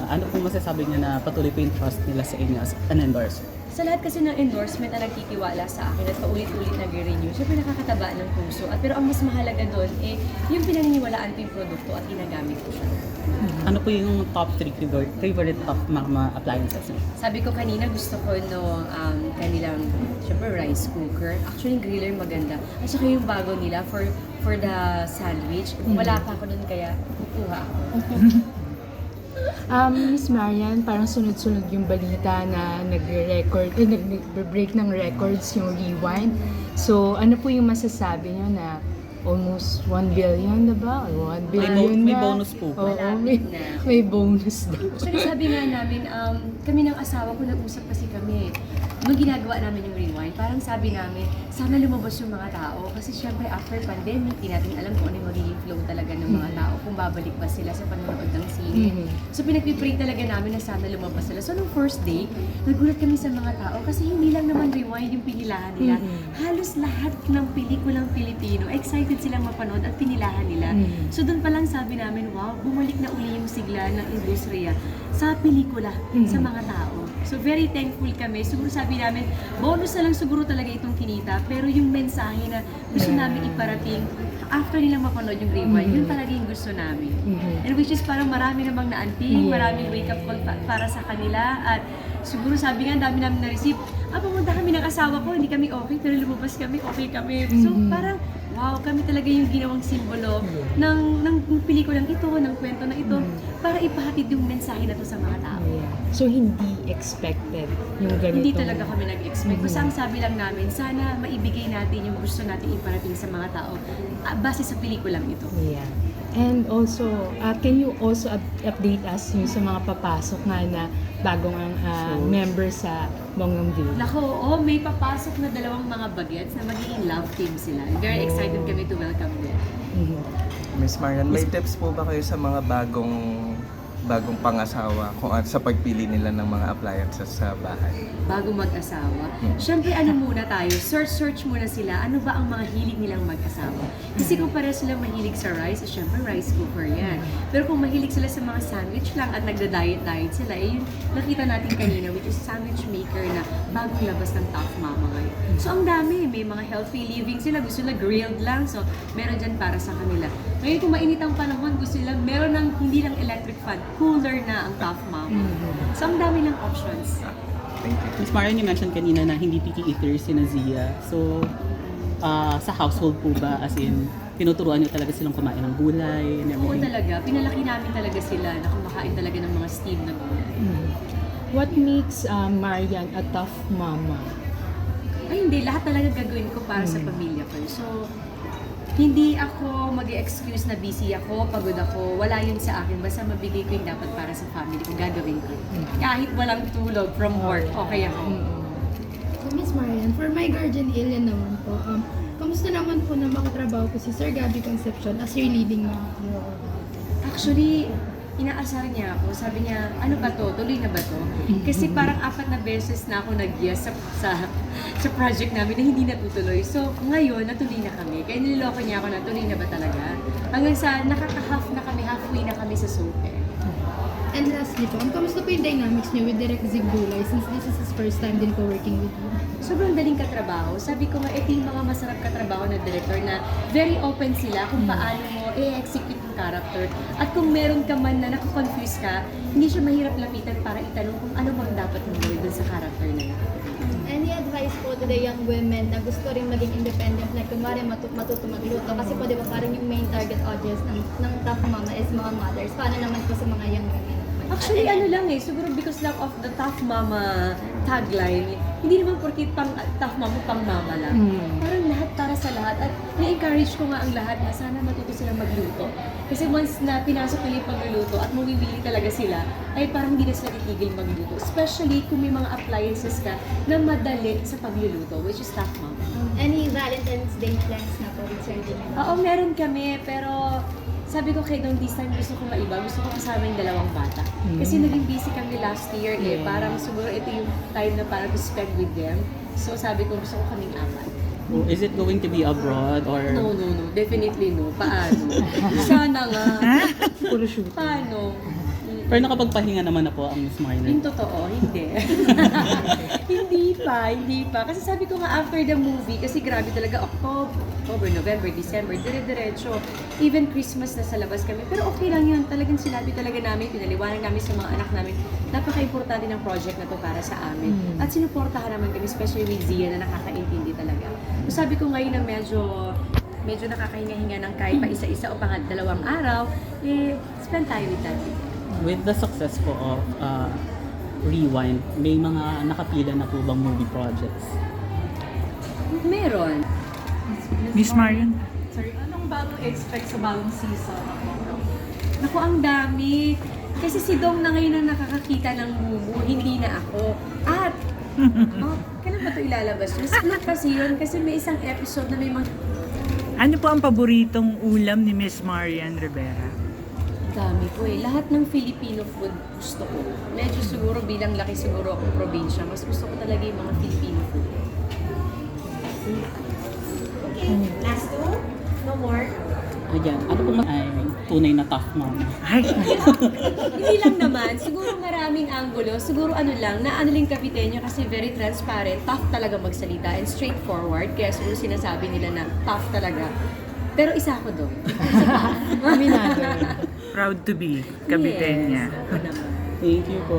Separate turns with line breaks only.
ano po masasabi niyo na patuloy po yung trust nila sa inyo as an endorser?
Sa lahat kasi ng endorsement na nagtitiwala sa akin at paulit-ulit nag-renew, syempre nakakataba ng puso. Pero ang mas mahalaga doon, yung pinaniniwalaan ko yung produkto at ginagamit ko siya.
Ano po yung top 3 favorite of mga appliances niyo?
Sabi ko kanina, gusto ko kanilang, syempre, rice cooker. Actually, yung griller maganda. At saka yung bago nila for the sandwich. Wala pa ako doon, kaya kukuha ako.
Miss Marian, parang sunod-sunod yung balita na nag-break ng records yung Rewind. So, ano po yung masasabi nyo na almost 1 billion na ba? Or 1 billion
May
na?
bonus po.
Oo,
Malapit na.
may bonus daw.
Actually, sabi nga namin, kami ng asawa ko, nag-usap kasi kami. Nung ginagawa namin yung Rewind, parang sabi namin, sana lumabas yung mga tao. Kasi syempre, after pandemic, di natin alam kung ano yung magiging flow talaga ng mga tao, kung babalik ba sila sa panonood ng sine. So, pinag-pray talaga namin na sana lumabas sila. So, nung first day, nagulat kami sa mga tao kasi hindi lang naman Rewind yung pinilahan nila. Halos lahat ng pelikulang Pilipino, excited silang mapanood at pinilahan nila. So, doon pa lang sabi namin, wow, bumalik na uli yung sigla ng industriya sa pelikula, sa mga tao. So, very thankful kami. Siguro sabi namin, bonus na lang siguro talaga itong kinita, pero yung mensahe na gusto namin iparating after nilang mapanood yung Rewind, yun talaga yung gusto namin. And which is parang marami namang naanting, maraming wake-up call para sa kanila, at siguro sabi nga, ang dami namin na-receive, pumunta kami ng asawa ko, hindi kami okay, pero lumabas kami, okay kami. So, parang, wow, kami talaga yung ginawang simbolo ng pelikulang ito, ng kwento na ito, para ipahatid yung mensahe na to sa mga tao.
So, hindi expected yung ganito.
Hindi talaga kami nag-expect. Basta ang sabi lang namin, sana maibigay natin yung gusto natin iparating sa mga tao base sa pelikulang ito.
Yeah. And also, can you also update us yung sa mga papasok na bagong member sa Bonggang.
Nako, may papasok na dalawang mga bagets na magiging love team sila. Very excited kami to welcome them.
Miss Marian, may tips po ba kayo sa mga bagong pangasawa kung sa pagpili nila ng mga appliances sa bahay?
Bago mag-asawa, syempre muna tayo, search muna sila, ano ba ang mga hilig nilang mag-asawa. Kasi kung pareho silang mahilig sa rice, syempre rice cooker yan. Pero kung mahilig sila sa mga sandwich lang at nagda-diet sila, yung nakita natin kanina, which is sandwich maker na bagong labas ng Tough Mama ngayon. So ang dami, may mga healthy living sila, gusto nila grilled lang, so meron dyan para sa kanila. Ngayon kung mainit ang panahon, gusto nila meron ng hindi lang electric fan, cooler na ang Tough Mama. So ang dami ng options.
Thank you.
Miss Marian, you mentioned kanina na hindi picky eaters si Nazia. So, sa household po ba, as in, tinuturuan niyo talaga silang kumain ng gulay and
Oo
everything?
talaga, pinalaki namin talaga sila na kumakain talaga ng mga steam na gulay.
What makes Marian a tough mama?
Ay hindi, lahat talaga gagawin ko para sa pamilya ko. So, hindi ako mag-excuse na busy ako, pagod ako, wala yun sa akin. Basta mabigay ko yung dapat para sa family ko, gagawin ko. Kahit walang tulog from work, okay ako.
So, Miss Marian, for my guardian alien naman po, kamusta naman po na makatrabaho ko si Sir Gabby Concepcion as your leading mom?
Actually, inaasar niya ako. Sabi niya, ano ba to? Tuloy na ba to? Kasi parang 4 na beses na ako nag-yes sa project namin na hindi natutuloy. So, ngayon, natuloy na kami. Kaya niloloko niya ako na tuloy na ba talaga? Hanggang sa halfway na kami sa soap.
And lastly po, kamusta po yung dynamics niyo with Direk Zig Dulay since this is his first time din po working with you?
Sobrang daling katrabaho. Sabi ko nga, ito yung mga masarap katrabaho na director na very open sila kung paano mo i-execute yung character. At kung meron ka man na nakukonfuse ka, hindi siya mahirap lapitan para itanong kung ano bang dapat mo gawin dun sa character na yun.
Any advice po to the young women na gusto rin maging independent, like kunwari matuto magluto? Kasi po di ba parang yung main target audience ng Tough Mama is mga mothers. Paano naman po sa mga young women?
Actually, ano lang siguro because lang of the Tough Mama tagline, hindi naman porkit pang Tough Mama, pang mama lang. Parang lahat para sa lahat. At i-encourage ko nga ang lahat na sana matuto silang magluto. Kasi once na pinasok nila yung pagluluto at mawiwili talaga sila, ay parang hindi na sila titigil magluto. Especially kung may mga appliances ka na madali sa pagluluto, which is Tough Mama.
Any Valentine's Day plans na po with Sir Jimmy?
Oo, meron kami, pero sabi ko kay Don this time gusto ko maiba, gusto ko kasama yung 2 bata. Kasi naging busy kami last year parang siguro ito yung time na para to spend with them. So sabi ko gusto ko kaming 4.
Oh, is it going to be abroad or?
No, definitely no. Paano? Sana nga.
Puro shoot.
Paano?
Pero nakapagpahinga naman na po ang Miss
Yung
Marlon.
totoo, hindi. Hindi pa. Kasi sabi ko nga after the movie, kasi grabe talaga October, November, December, dire-diretso. Even Christmas na sa labas kami. Pero okay lang yun. Talagang sinabi talaga namin, pinaliwanag namin sa mga anak namin, napaka-importante ng project na to para sa amin. At sinuportahan naman kami, especially with Zia na nakakaintindi talaga. So sabi ko ngayon na medyo nakakahinga-hinga ng kahit pa isa-isa o pangat dalawang araw, spend time with daddy.
With the success po of Rewind, may mga nakapila na po bang movie projects?
Meron.
Miss Marian?
Sorry, anong bagong expect sa bagong season ng Momo?
Naku, ang dami. Kasi si Dong na ngayon ang nakakakita ng Mumu, hindi na ako. At, kailan ba ito ilalabas? Mas kasi yun, kasi may isang episode na may mga
Ano po ang paboritong ulam ni Miss Marian Rivera?
dami po eh. Lahat ng Filipino food gusto ko. Medyo siguro bilang laki siguro akong probinsya, mas gusto ko talaga yung mga Filipino food.
Ayan, ano po ay tunay na tough mom?
Ay,
Hindi lang naman, siguro maraming angulo, siguro ano lang, na ano lang Kapitenyo kasi very transparent, tough talaga magsalita and straightforward, kaya siguro sinasabi nila na tough talaga. Pero isa ako doon.
Aminado.
proud to be Kabitenya.
Yes, ako naman.
Thank you po.